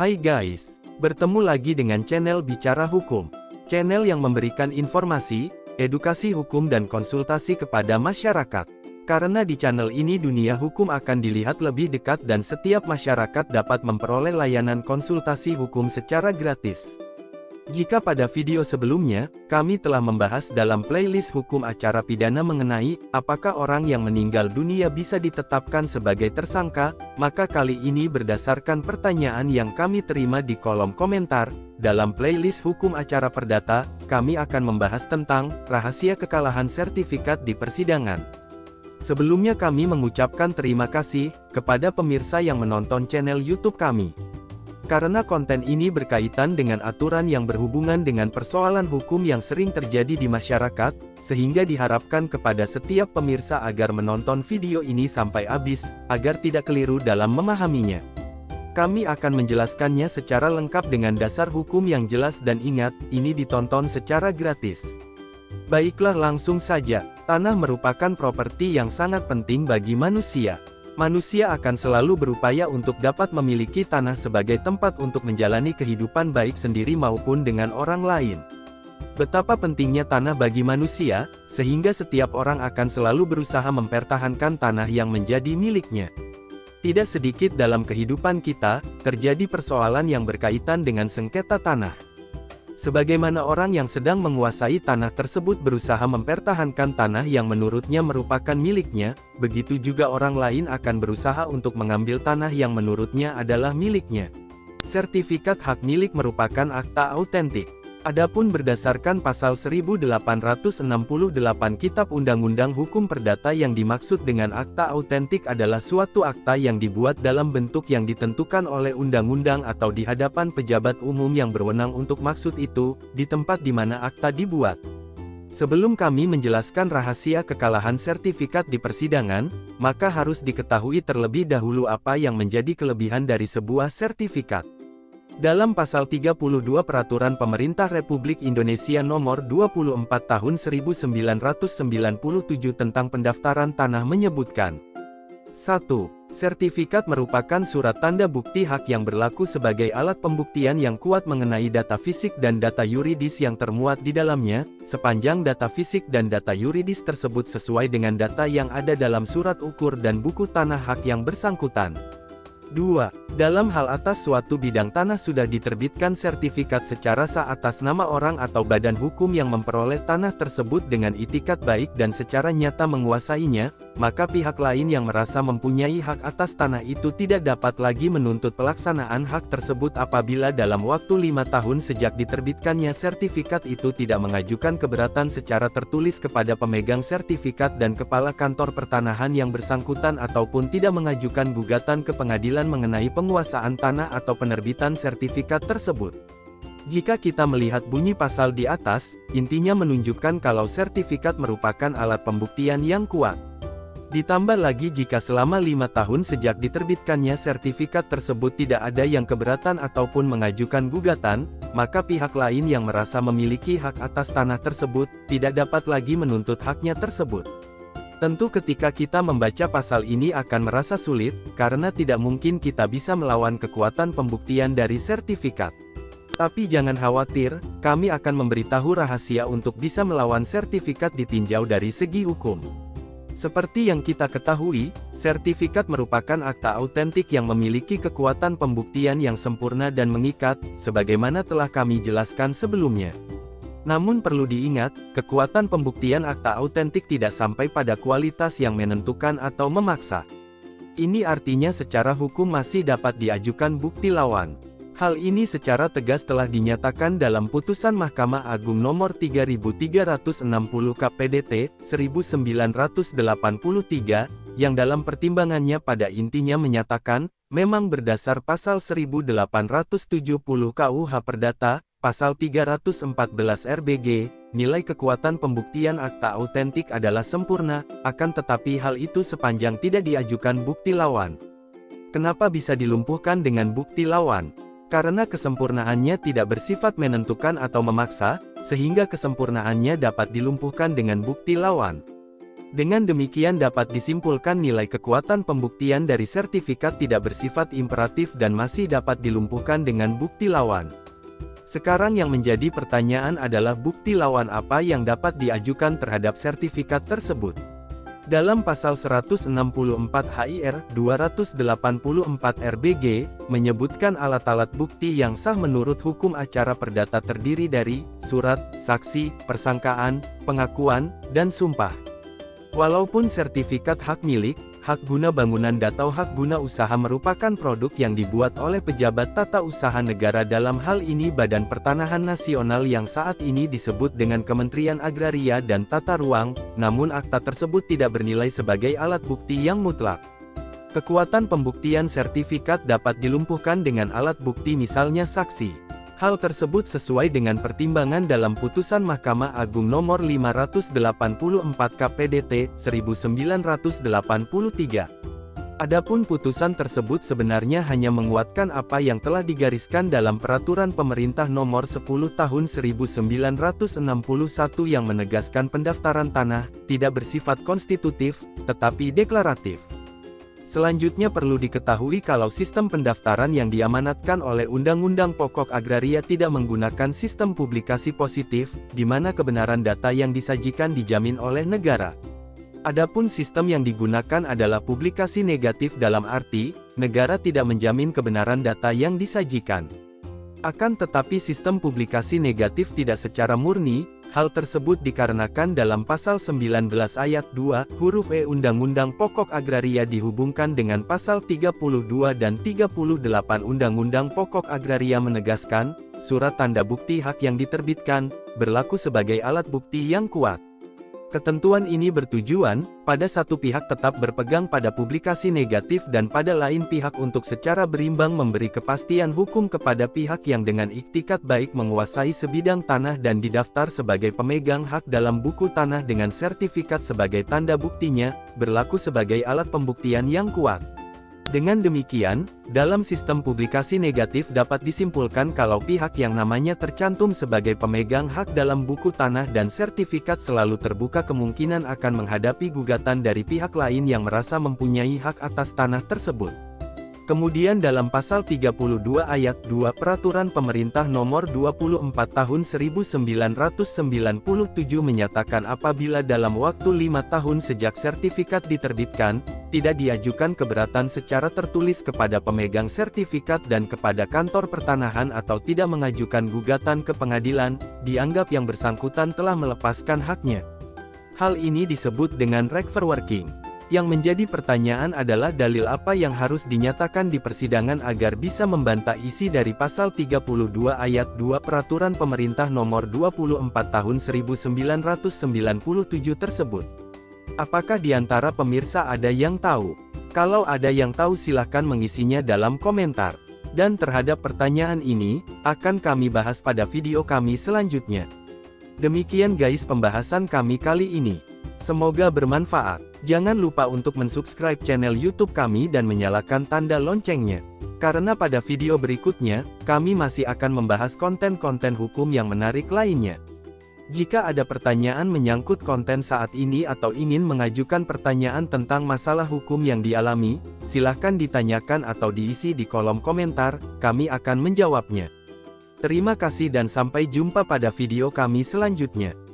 Hai guys, bertemu lagi dengan channel Bicara Hukum. Channel yang memberikan informasi, edukasi hukum dan konsultasi kepada masyarakat. Karena di channel ini dunia hukum akan dilihat lebih dekat dan setiap masyarakat dapat memperoleh layanan konsultasi hukum secara gratis. Jika pada video sebelumnya, kami telah membahas dalam playlist hukum acara pidana mengenai apakah orang yang meninggal dunia bisa ditetapkan sebagai tersangka, maka kali ini berdasarkan pertanyaan yang kami terima di kolom komentar, dalam playlist hukum acara perdata, kami akan membahas tentang rahasia kekalahan sertifikat di persidangan. Sebelumnya kami mengucapkan terima kasih kepada pemirsa yang menonton channel YouTube kami. Karena konten ini berkaitan dengan aturan yang berhubungan dengan persoalan hukum yang sering terjadi di masyarakat, sehingga diharapkan kepada setiap pemirsa agar menonton video ini sampai habis, agar tidak keliru dalam memahaminya. Kami akan menjelaskannya secara lengkap dengan dasar hukum yang jelas dan ingat, ini ditonton secara gratis. Baiklah langsung saja, tanah merupakan properti yang sangat penting bagi manusia. Manusia akan selalu berupaya untuk dapat memiliki tanah sebagai tempat untuk menjalani kehidupan baik sendiri maupun dengan orang lain. Betapa pentingnya tanah bagi manusia, sehingga setiap orang akan selalu berusaha mempertahankan tanah yang menjadi miliknya. Tidak sedikit dalam kehidupan kita, terjadi persoalan yang berkaitan dengan sengketa tanah. Sebagaimana orang yang sedang menguasai tanah tersebut berusaha mempertahankan tanah yang menurutnya merupakan miliknya, begitu juga orang lain akan berusaha untuk mengambil tanah yang menurutnya adalah miliknya. Sertifikat hak milik merupakan akta autentik. Adapun berdasarkan pasal 1868 Kitab Undang-Undang Hukum Perdata yang dimaksud dengan akta autentik adalah suatu akta yang dibuat dalam bentuk yang ditentukan oleh undang-undang atau di hadapan pejabat umum yang berwenang untuk maksud itu, di tempat di mana akta dibuat. Sebelum kami menjelaskan rahasia kekalahan sertifikat di persidangan, maka harus diketahui terlebih dahulu apa yang menjadi kelebihan dari sebuah sertifikat. Dalam pasal 32 Peraturan Pemerintah Republik Indonesia Nomor 24 Tahun 1997 tentang pendaftaran tanah menyebutkan 1. Sertifikat merupakan surat tanda bukti hak yang berlaku sebagai alat pembuktian yang kuat mengenai data fisik dan data yuridis yang termuat di dalamnya, sepanjang data fisik dan data yuridis tersebut sesuai dengan data yang ada dalam surat ukur dan buku tanah hak yang bersangkutan. 2. Dalam hal atas suatu bidang tanah sudah diterbitkan sertifikat secara sah atas nama orang atau badan hukum yang memperoleh tanah tersebut dengan itikat baik dan secara nyata menguasainya, maka pihak lain yang merasa mempunyai hak atas tanah itu tidak dapat lagi menuntut pelaksanaan hak tersebut apabila dalam waktu 5 tahun sejak diterbitkannya sertifikat itu tidak mengajukan keberatan secara tertulis kepada pemegang sertifikat dan kepala kantor pertanahan yang bersangkutan ataupun tidak mengajukan gugatan ke pengadilan mengenai penguasaan tanah atau penerbitan sertifikat tersebut. Jika kita melihat bunyi pasal di atas, intinya menunjukkan kalau sertifikat merupakan alat pembuktian yang kuat. Ditambah lagi jika selama 5 tahun sejak diterbitkannya sertifikat tersebut tidak ada yang keberatan ataupun mengajukan gugatan, maka pihak lain yang merasa memiliki hak atas tanah tersebut, tidak dapat lagi menuntut haknya tersebut. Tentu ketika kita membaca pasal ini akan merasa sulit, karena tidak mungkin kita bisa melawan kekuatan pembuktian dari sertifikat. Tapi jangan khawatir, kami akan memberitahu rahasia untuk bisa melawan sertifikat ditinjau dari segi hukum. Seperti yang kita ketahui, sertifikat merupakan akta autentik yang memiliki kekuatan pembuktian yang sempurna dan mengikat, sebagaimana telah kami jelaskan sebelumnya. Namun perlu diingat, kekuatan pembuktian akta autentik tidak sampai pada kualitas yang menentukan atau memaksa. Ini artinya secara hukum masih dapat diajukan bukti lawan. Hal ini secara tegas telah dinyatakan dalam putusan Mahkamah Agung Nomor 3360 KPDT 1983, yang dalam pertimbangannya pada intinya menyatakan, memang berdasar pasal 1870 KUH Perdata, Pasal 314 RBG, nilai kekuatan pembuktian akta autentik adalah sempurna, akan tetapi hal itu sepanjang tidak diajukan bukti lawan. Kenapa bisa dilumpuhkan dengan bukti lawan? Karena kesempurnaannya tidak bersifat menentukan atau memaksa, sehingga kesempurnaannya dapat dilumpuhkan dengan bukti lawan. Dengan demikian dapat disimpulkan nilai kekuatan pembuktian dari sertifikat tidak bersifat imperatif dan masih dapat dilumpuhkan dengan bukti lawan. Sekarang yang menjadi pertanyaan adalah bukti lawan apa yang dapat diajukan terhadap sertifikat tersebut. Dalam pasal 164 HIR 284 RBG, menyebutkan alat-alat bukti yang sah menurut hukum acara perdata terdiri dari surat, saksi, persangkaan, pengakuan, dan sumpah. Walaupun sertifikat hak milik, hak guna bangunan atau hak guna usaha merupakan produk yang dibuat oleh pejabat tata usaha negara, dalam hal ini Badan Pertanahan Nasional yang saat ini disebut dengan Kementerian Agraria dan Tata Ruang, namun akta tersebut tidak bernilai sebagai alat bukti yang mutlak. Kekuatan pembuktian sertifikat dapat dilumpuhkan dengan alat bukti misalnya saksi. Hal tersebut sesuai dengan pertimbangan dalam putusan Mahkamah Agung nomor 584 KPDT 1983. Adapun putusan tersebut sebenarnya hanya menguatkan apa yang telah digariskan dalam Peraturan Pemerintah Nomor 10 Tahun 1961 yang menegaskan pendaftaran tanah tidak bersifat konstitutif, tetapi deklaratif. Selanjutnya perlu diketahui kalau sistem pendaftaran yang diamanatkan oleh Undang-Undang Pokok Agraria tidak menggunakan sistem publikasi positif, di mana kebenaran data yang disajikan dijamin oleh negara. Adapun sistem yang digunakan adalah publikasi negatif, dalam arti, negara tidak menjamin kebenaran data yang disajikan. Akan tetapi sistem publikasi negatif tidak secara murni. Hal tersebut dikarenakan dalam pasal 19 ayat 2, huruf E Undang-Undang Pokok Agraria dihubungkan dengan pasal 32 dan 38 Undang-Undang Pokok Agraria menegaskan, surat tanda bukti hak yang diterbitkan, berlaku sebagai alat bukti yang kuat. Ketentuan ini bertujuan, pada satu pihak tetap berpegang pada publikasi negatif dan pada lain pihak untuk secara berimbang memberi kepastian hukum kepada pihak yang dengan iktikat baik menguasai sebidang tanah dan didaftar sebagai pemegang hak dalam buku tanah dengan sertifikat sebagai tanda buktinya, berlaku sebagai alat pembuktian yang kuat. Dengan demikian, dalam sistem publikasi negatif dapat disimpulkan kalau pihak yang namanya tercantum sebagai pemegang hak dalam buku tanah dan sertifikat selalu terbuka kemungkinan akan menghadapi gugatan dari pihak lain yang merasa mempunyai hak atas tanah tersebut. Kemudian dalam pasal 32 ayat 2 Peraturan Pemerintah Nomor 24 Tahun 1997 menyatakan apabila dalam waktu 5 tahun sejak sertifikat diterbitkan, tidak diajukan keberatan secara tertulis kepada pemegang sertifikat dan kepada kantor pertanahan atau tidak mengajukan gugatan ke pengadilan, dianggap yang bersangkutan telah melepaskan haknya. Hal ini disebut dengan reverworking. Yang menjadi pertanyaan adalah dalil apa yang harus dinyatakan di persidangan agar bisa membantah isi dari pasal 32 ayat 2 Peraturan Pemerintah Nomor 24 Tahun 1997 tersebut. Apakah di antara pemirsa ada yang tahu? Kalau ada yang tahu silahkan mengisinya dalam komentar. Dan terhadap pertanyaan ini, akan kami bahas pada video kami selanjutnya. Demikian guys pembahasan kami kali ini. Semoga bermanfaat. Jangan lupa untuk mensubscribe channel YouTube kami dan menyalakan tanda loncengnya. Karena pada video berikutnya, kami masih akan membahas konten-konten hukum yang menarik lainnya. Jika ada pertanyaan menyangkut konten saat ini atau ingin mengajukan pertanyaan tentang masalah hukum yang dialami, silahkan ditanyakan atau diisi di kolom komentar, kami akan menjawabnya. Terima kasih dan sampai jumpa pada video kami selanjutnya.